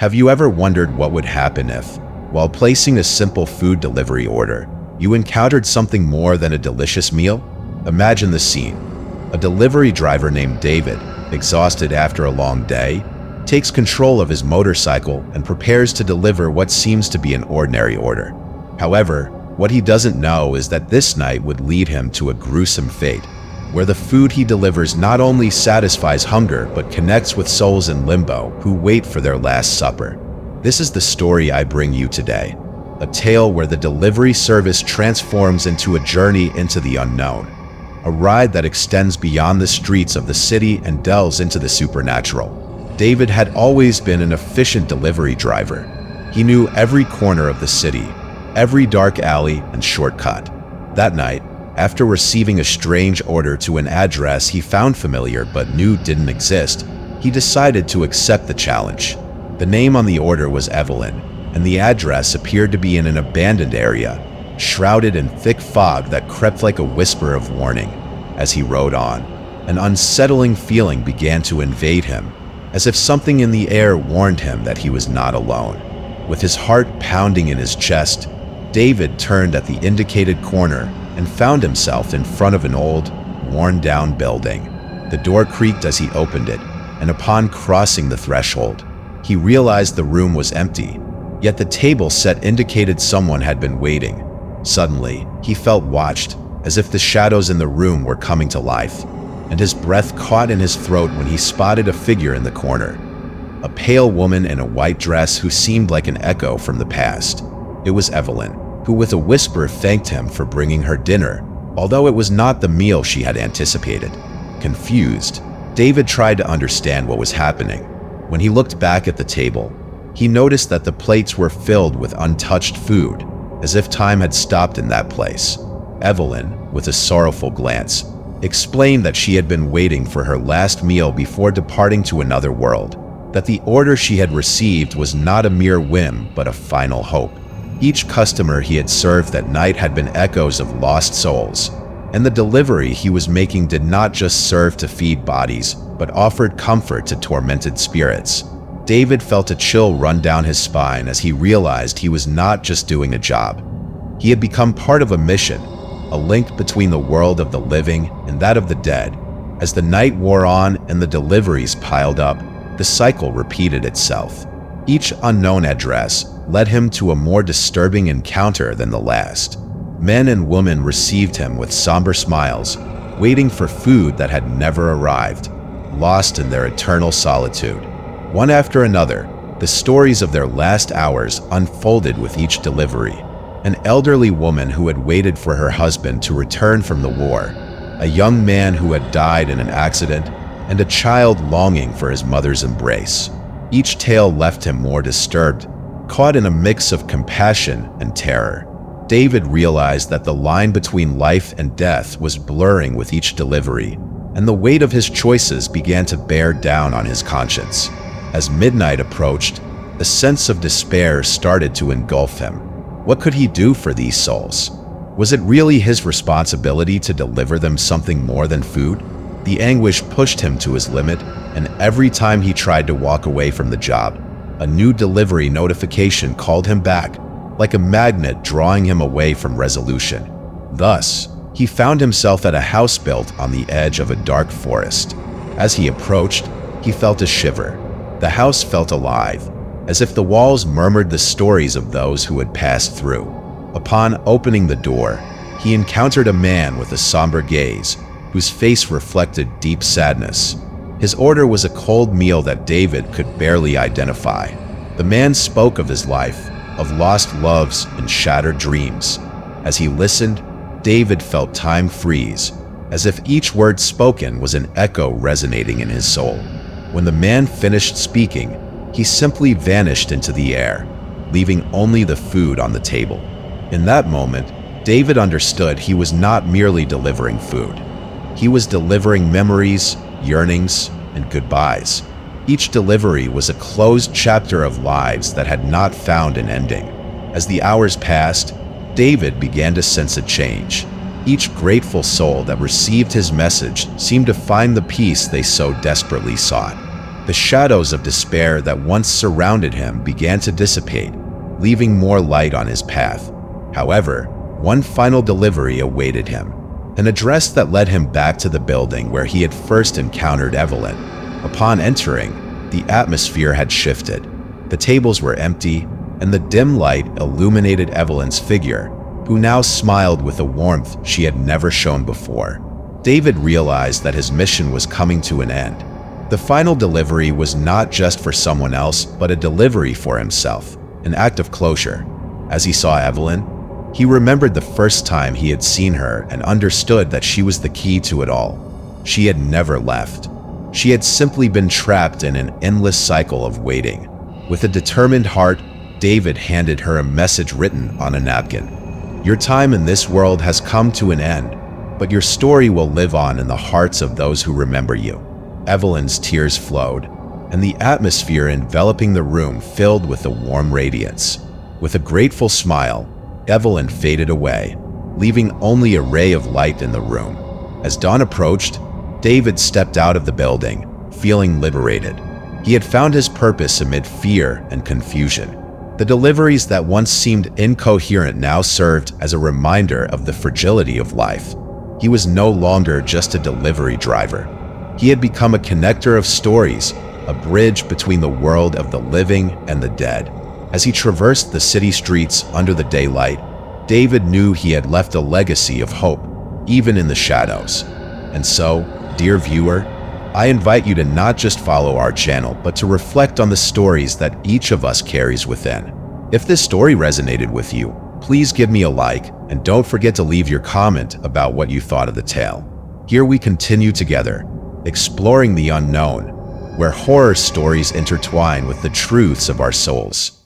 Have you ever wondered what would happen if, while placing a simple food delivery order, you encountered something more than a delicious meal? Imagine the scene. A delivery driver named David, exhausted after a long day, takes control of his motorcycle and prepares to deliver what seems to be an ordinary order. However, what he doesn't know is that this night would lead him to a gruesome fate, where the food he delivers not only satisfies hunger but connects with souls in limbo who wait for their last supper. This is the story I bring you today, a tale where the delivery service transforms into a journey into the unknown, a ride that extends beyond the streets of the city and delves into the supernatural. David had always been an efficient delivery driver. He knew every corner of the city, every dark alley and shortcut. That night, after receiving a strange order to an address he found familiar but knew didn't exist, he decided to accept the challenge. The name on the order was Evelyn, and the address appeared to be in an abandoned area, shrouded in thick fog that crept like a whisper of warning. As he rode on, an unsettling feeling began to invade him, as if something in the air warned him that he was not alone. With his heart pounding in his chest, David turned at the indicated corner and found himself in front of an old, worn-down building. The door creaked as he opened it, and upon crossing the threshold, he realized the room was empty, yet the table set indicated someone had been waiting. Suddenly, he felt watched, as if the shadows in the room were coming to life, and his breath caught in his throat when he spotted a figure in the corner. A pale woman in a white dress who seemed like an echo from the past. It was Evelyn, who with a whisper thanked him for bringing her dinner, although it was not the meal she had anticipated. Confused, David tried to understand what was happening. When he looked back at the table, he noticed that the plates were filled with untouched food, as if time had stopped in that place. Evelyn, with a sorrowful glance, explained that she had been waiting for her last meal before departing to another world, that the order she had received was not a mere whim but a final hope. Each customer he had served that night had been echoes of lost souls, and the delivery he was making did not just serve to feed bodies, but offered comfort to tormented spirits. David felt a chill run down his spine as he realized he was not just doing a job. He had become part of a mission, a link between the world of the living and that of the dead. As the night wore on and the deliveries piled up, the cycle repeated itself. Each unknown address led him to a more disturbing encounter than the last. Men and women received him with somber smiles, waiting for food that had never arrived, lost in their eternal solitude. One after another, the stories of their last hours unfolded with each delivery. An elderly woman who had waited for her husband to return from the war, a young man who had died in an accident, and a child longing for his mother's embrace. Each tale left him more disturbed, caught in a mix of compassion and terror. David realized that the line between life and death was blurring with each delivery, and the weight of his choices began to bear down on his conscience. As midnight approached, a sense of despair started to engulf him. What could he do for these souls? Was it really his responsibility to deliver them something more than food? The anguish pushed him to his limit, and every time he tried to walk away from the job, a new delivery notification called him back, like a magnet drawing him away from resolution. Thus, he found himself at a house built on the edge of a dark forest. As he approached, he felt a shiver. The house felt alive, as if the walls murmured the stories of those who had passed through. Upon opening the door, he encountered a man with a somber gaze, whose face reflected deep sadness. His order was a cold meal that David could barely identify. The man spoke of his life, of lost loves and shattered dreams. As he listened, David felt time freeze, as if each word spoken was an echo resonating in his soul. When the man finished speaking, he simply vanished into the air, leaving only the food on the table. In that moment, David understood he was not merely delivering food. He was delivering memories, yearnings, and goodbyes. Each delivery was a closed chapter of lives that had not found an ending. As the hours passed, David began to sense a change. Each grateful soul that received his message seemed to find the peace they so desperately sought. The shadows of despair that once surrounded him began to dissipate, leaving more light on his path. However, one final delivery awaited him, an address that led him back to the building where he had first encountered Evelyn. Upon entering, the atmosphere had shifted. The tables were empty, and the dim light illuminated Evelyn's figure, who now smiled with a warmth she had never shown before. David realized that his mission was coming to an end. The final delivery was not just for someone else, but a delivery for himself, an act of closure. As he saw Evelyn, he remembered the first time he had seen her and understood that she was the key to it all. She had never left. She had simply been trapped in an endless cycle of waiting. With a determined heart, David handed her a message written on a napkin. Your time in this world has come to an end, but your story will live on in the hearts of those who remember you. Evelyn's tears flowed, and the atmosphere enveloping the room filled with a warm radiance. With a grateful smile, Evelyn faded away, leaving only a ray of light in the room. As dawn approached, David stepped out of the building, feeling liberated. He had found his purpose amid fear and confusion. The deliveries that once seemed incoherent now served as a reminder of the fragility of life. He was no longer just a delivery driver. He had become a connector of stories, a bridge between the world of the living and the dead. As he traversed the city streets under the daylight, David knew he had left a legacy of hope, even in the shadows. And so, dear viewer, I invite you to not just follow our channel, but to reflect on the stories that each of us carries within. If this story resonated with you, please give me a like, and don't forget to leave your comment about what you thought of the tale. Here we continue together, exploring the unknown, where horror stories intertwine with the truths of our souls.